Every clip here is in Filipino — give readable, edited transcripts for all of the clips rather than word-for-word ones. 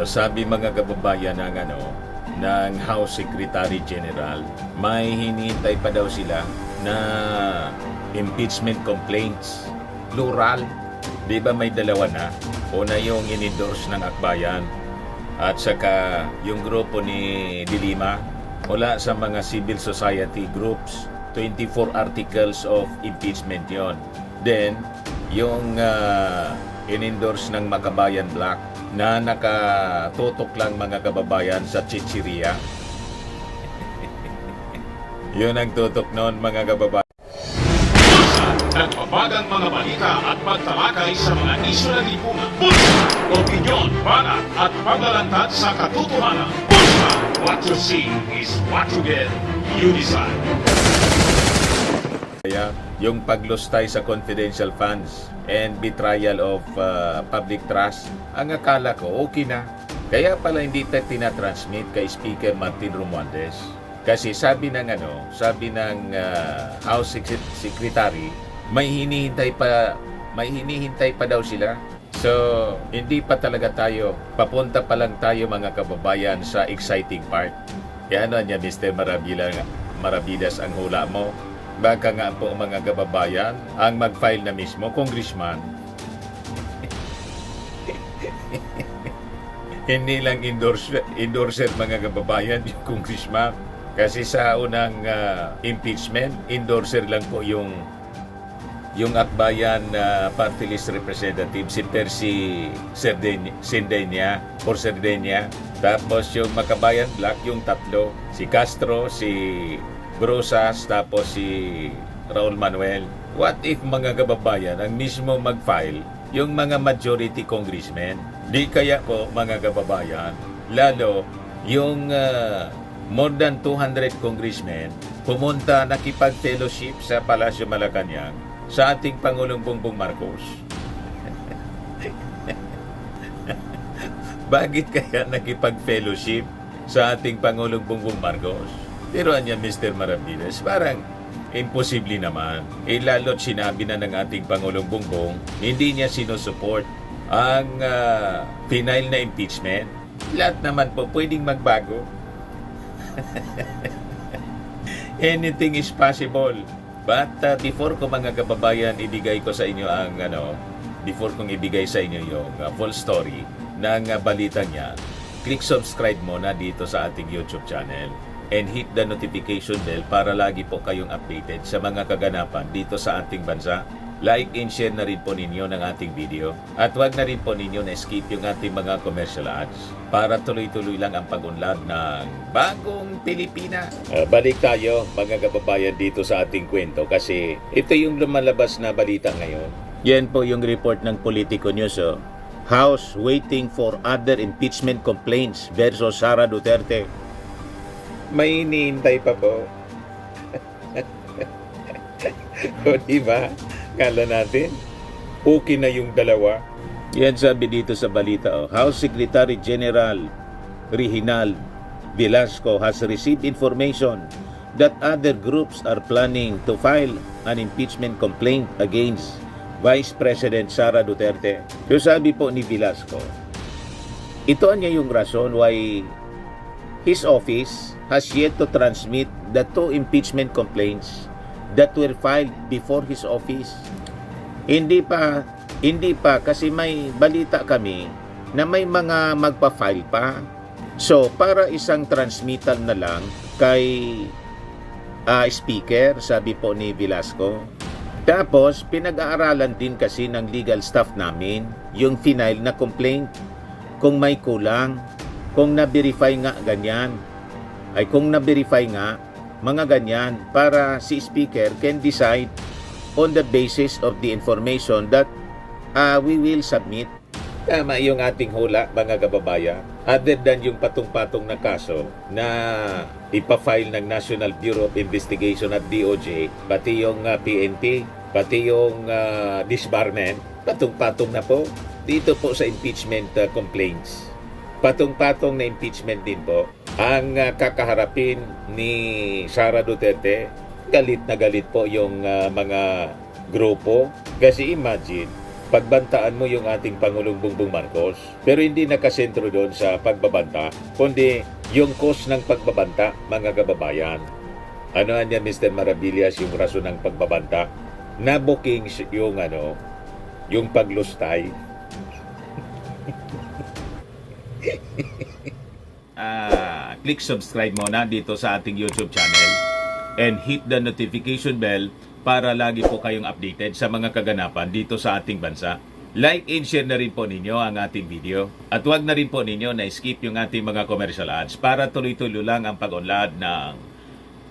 Sabi mga kababayan ng House Secretary General, may hinihintay pa daw sila na impeachment complaints. Plural. Di ba may dalawa na? Una yung in-endorse ng Akbayan at saka yung grupo ni Dilima mula sa mga civil society groups. 24 articles of impeachment yon. Then, yung in-endorse ng Makabayan Black na nakatutok lang mga kababayan sa chichiria. Yun ang tutok noon mga kababayan. Nagbabagang mga balita at pagtalakay sa mga isyu ng lipunan. Pulsa! Opinyon, banat at paglalantad sa katotohanan. Pulsa! What you see is what you get. You decide. Kaya yung paglustay sa confidential funds and betrayal of public trust, ang akala ko okay na. Kaya pala hindi tayo tinatransmit kay Speaker Martin Romualdez. Kasi sabi ng House Secretary, may hinihintay pa daw sila. So, hindi pa talaga tayo, papunta pa lang tayo mga kababayan sa exciting part. Kaya ano niya, Mr. Maravidas, ang hula mo? Baka nga po mga kababayan, ang mag-file na mismo, congressman. Hindi lang endorser mga kababayan, yung congressman. Kasi sa unang impeachment, endorser lang po yung Akbayan party list representative, si Percy Sendenya. Tapos yung Makabayan Black, yung tatlo, si Castro, si Brosas, tapos si Raul Manuel. What if mga kababayan ang mismo mag-file yung mga majority congressmen? Di kaya po mga kababayan, lalo yung more than 200 congressmen pumunta nakipag-fellowship sa Palasyo Malacanang sa ating Pangulong Bongbong Marcos. Bakit kaya nakipag-fellowship sa ating Pangulong Bongbong Marcos? Pero anya Mr. Maravidas, parang imposible naman. Lalo't sinabi na ng ating Pangulong Bongbong, hindi niya sinusupport ang final na impeachment. Lahat naman po pwedeng magbago. Anything is possible. But before ko mga kababayan ibigay ko sa inyo before kong ibigay sa inyo yung full story ng balita niya, click subscribe muna dito sa ating YouTube channel and hit the notification bell para lagi po kayong updated sa mga kaganapan dito sa ating bansa. Like and share na rin po ninyo ng ating video. At huwag na rin po ninyo na skip yung ating mga commercial ads para tuloy-tuloy lang ang pag-unlad ng bagong Pilipinas. Balik tayo mga kababayan dito sa ating kwento kasi ito yung lumalabas na balita ngayon. Yan po yung report ng Politico News. House waiting for other impeachment complaints versus Sara Duterte. May hinihintay pa po. O diba? Kala natin, okay na yung dalawa. Yan sabi dito sa balita. House Secretary General Reginald Velasco has received information that other groups are planning to file an impeachment complaint against Vice President Sara Duterte. So sabi po ni Velasco, ito niya yung rason why his office has yet to transmit the two impeachment complaints that were filed before his office. Hindi pa kasi may balita kami na may mga magpa-file pa. So para isang transmittal na lang kay speaker, sabi po ni Velasco. Tapos pinag-aaralan din kasi ng legal staff namin yung final na complaint. Kung may kulang, kung na-verify nga ganyan, ay kung na-verify nga mga ganyan para si speaker can decide on the basis of the information that we will submit. Tama yung ating hula mga kababayan. Other than yung patong-patong na kaso na ipafile ng National Bureau of Investigation at DOJ, pati yung PNP, pati yung disbarment, patong-patong na po dito po sa impeachment complaints. Patong-patong na impeachment din po ang kakaharapin ni Sara Duterte. Galit na galit po yung mga grupo. Kasi imagine, pagbantaan mo yung ating Pangulong Bongbong Marcos. Pero hindi nakasentro doon sa pagbabanta, kundi yung cause ng pagbabanta, mga kababayan. Ano niya, Mr. Maravillas, yung rason ng pagbabanta? Nabuking yung paglustay. Click subscribe muna dito sa ating YouTube channel and hit the notification bell para lagi po kayong updated sa mga kaganapan dito sa ating bansa. Like and share na rin po ninyo ang ating video. At huwag na rin po ninyo na skip yung ating mga commercial ads para tuloy-tuloy lang ang pag-unlad ng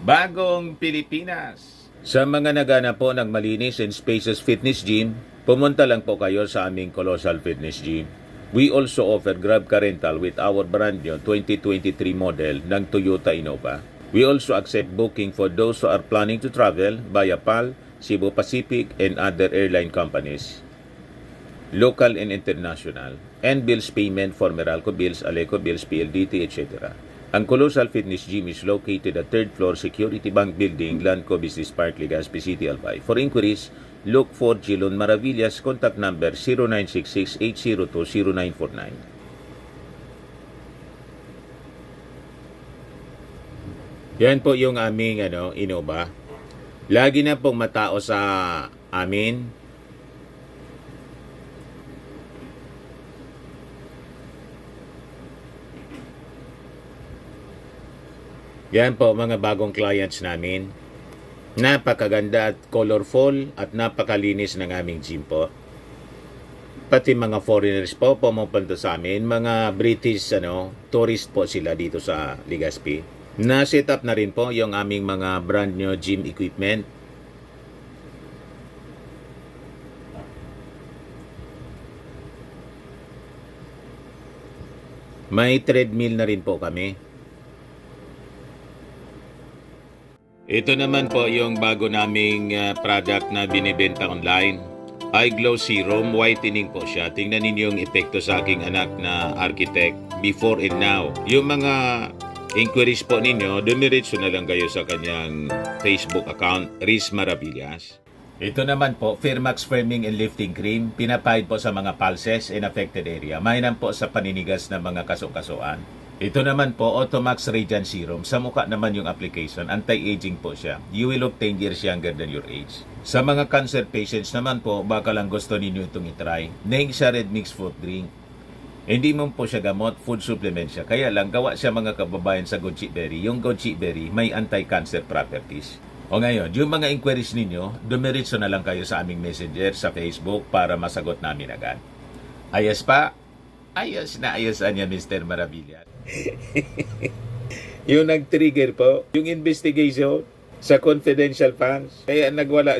Bagong Pilipinas. Sa mga nagana po ng malinis and spacious fitness gym, pumunta lang po kayo sa aming Colossal Fitness Gym. We also offer Grab Car Rental with our brand new 2023 model ng Toyota Innova. We also accept booking for those who are planning to travel via PAL, Cebu Pacific, and other airline companies, local and international, and bills payment for Meralco Bills, Aleco Bills, PLDT, etc. Ang Colossal Fitness Gym is located at 3rd floor Security Bank Building, Lanco Business Park, Legazpi City, Albay. For inquiries, look for Jilon Maravillas, contact number 0966-802-0949. Yan po yung aming Innova. Lagi na pong matao sa amin. Yan po mga bagong clients namin. Napakaganda at colorful at napakalinis ng aming gym po. Pati mga foreigners po pumupunta sa amin, mga British tourist po sila dito sa Legazpi. Na-set up na rin po yung aming mga brand new gym equipment. May treadmill na rin po kami. Ito naman po yung bago naming product na binibenta online. Eye Glow Serum, whitening po siya. Tingnan ninyo yung epekto sa aking anak na architect before and now. Yung mga inquiries po ninyo, dumiretso na lang kayo sa kanyang Facebook account, Riz Maravillas. Ito naman po, Firmax Firming and Lifting Cream, pinapahid po sa mga pulses in affected area. Mainam po sa paninigas ng mga kasukasuan. Ito naman po, Automax Radiant Serum. Sa mukha naman yung application, anti-aging po siya. You will look 10 years younger than your age. Sa mga cancer patients naman po, baka lang gusto ninyo itong itry. Neng siya red mixed fruit drink. Hindi mo po siya gamot, food supplement siya. Kaya lang, gawa siya mga kababayan sa goji berry. Yung goji berry may anti-cancer properties. O ngayon, yung mga inquiries ninyo, dumiretso na lang kayo sa aming messenger sa Facebook para masagot namin agad. Ayos pa? Ayos na ayos niya, Mr. Maravillas. Yung nag-trigger po, yung investigation sa confidential funds. Kaya nagwala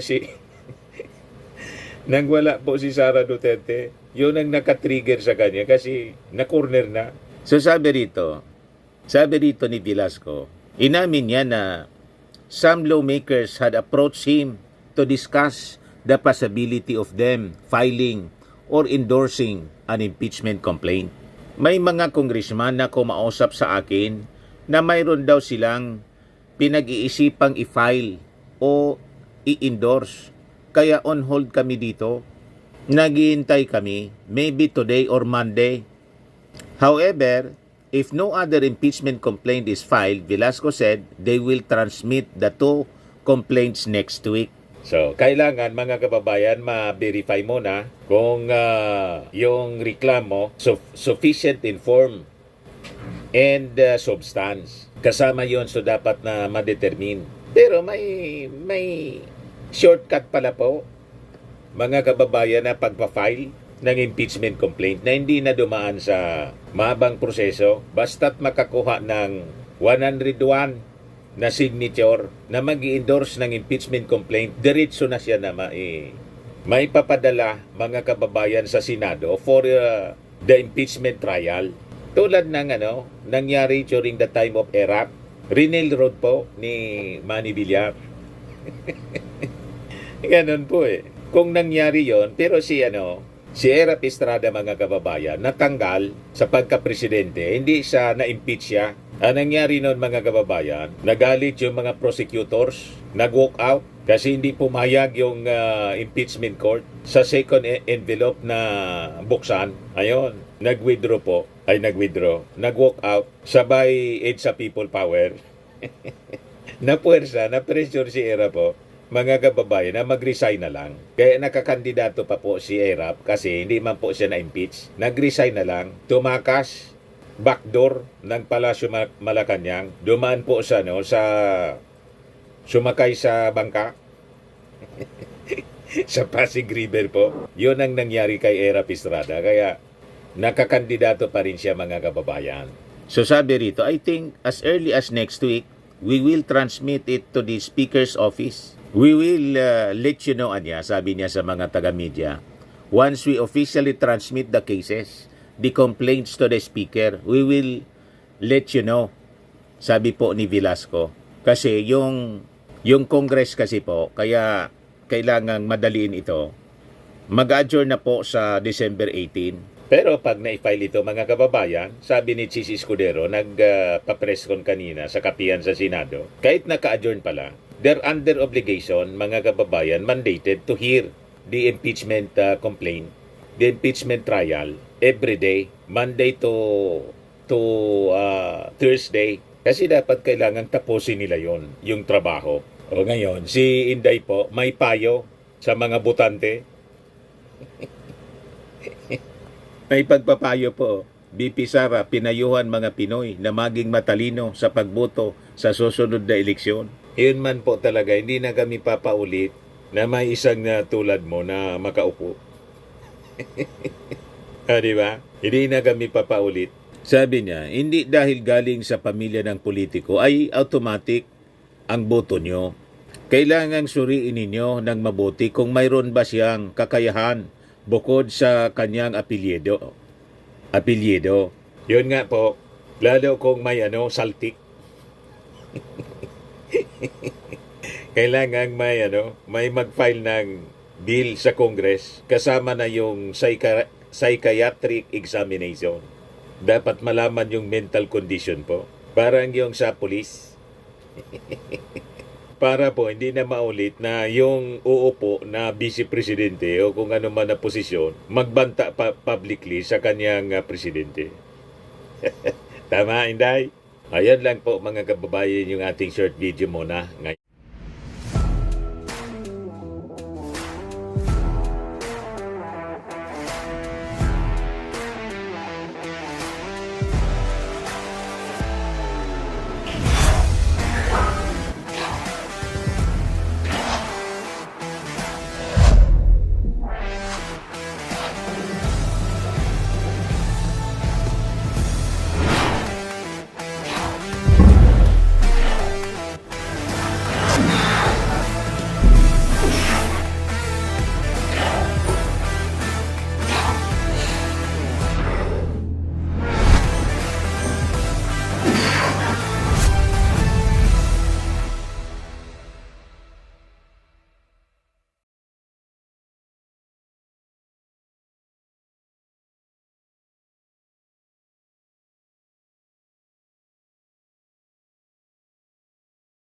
nagwala po si Sara Duterte. Yun ang nakatrigger sa kanya kasi na-corner na. So sabi rito ni Velasco, inamin niya na some lawmakers had approached him to discuss the possibility of them filing or endorsing an impeachment complaint. May mga congressman na kumausap sa akin na mayroon daw silang pinag-iisipang i-file o i-endorse. Kaya on hold kami dito. Naghihintay kami, maybe today or Monday. However, if no other impeachment complaint is filed, Velasco said they will transmit the 2 complaints next week. So, kailangan mga kababayan ma-verify mo na kung yung reklamo sufficient in form and substance. Kasama yon, so dapat na ma-determine. Pero may shortcut pala po, mga kababayan, na pagpa-file ng impeachment complaint na hindi na dumaan sa mahabang proseso basta't makakuha ng 101 na signature na mag-i-endorse ng impeachment complaint, diretso na siya na may papadala, mga kababayan, sa Senado for the impeachment trial. Tulad ng nangyari during the time of ERAP, Rinel Road po ni Manny Villar. Ganun po Kung nangyari yon, pero si Erap Estrada, mga kababayan, natanggal sa pagka-presidente, hindi siya na-impeach siya. Ang nangyari noon, mga kababayan, nagalit yung mga prosecutors, nag-walk out, Kasi hindi pumayag yung impeachment court sa second envelope na buksan. Ayun, nag-walk out, sabay EDSA People Power. Napuwersa, na-pressure si ERA po, mga kababayan, na mag-resign na lang. Kaya nakakandidato pa po si ERA kasi hindi man po siya na-impeach. Nag-resign na lang, tumakas, backdoor ng Palasyo Malacanang, dumaan po sa sumakay sa bangka sa Pasig River po. Yun ang nangyari kay ERA Estrada. Kaya nakakandidato pa rin siya, mga kababayan. So sabi rito, I think as early as next week, we will transmit it to the Speaker's office. We will let you know, anya, sabi niya sa mga taga-media. Once we officially transmit the cases, the complaints to the Speaker, we will let you know, sabi po ni Velasco. Kasi yung Congress kasi po, kaya kailangang madaliin ito. Mag-adjourn na po sa December 18. Pero pag na-file ito, mga kababayan, sabi ni Chis Escudero, nagpa-press con kanina sa kapihan sa Senado, kahit naka-adjourn pala, they're under obligation, mga kababayan, mandated to hear the impeachment complaint, the impeachment trial, every day, Monday to Thursday. Kasi dapat kailangan tapusin nila yung trabaho. O ngayon, si Inday po, may payo sa mga butante. May pagpapayo po. BP Sara, pinayuhan mga Pinoy na maging matalino sa pagboto sa susunod na eleksyon. Yun man po talaga, hindi na kami papaulit na may isang na tulad mo na makaupo. Di ba? Hindi na kami papaulit. Sabi niya, hindi dahil galing sa pamilya ng politiko ay automatic ang boto nyo. Kailangang suriin ninyo ng mabuti kung mayroon ba siyang kakayahan bukod sa kanyang apelyido. Yun nga po, lalo kung may saltik. Kailangan may mag-file ng bill sa Congress kasama na yung psychiatric examination. Dapat malaman yung mental condition po. Parang yung sa police. Para po hindi na maulit na yung uupo na vice presidente o kung ano man na posisyon, magbanta publicly sa kanyang presidente. Tama, Inday? Ayan lang po, mga kababayan, yung ating short video muna ngayon.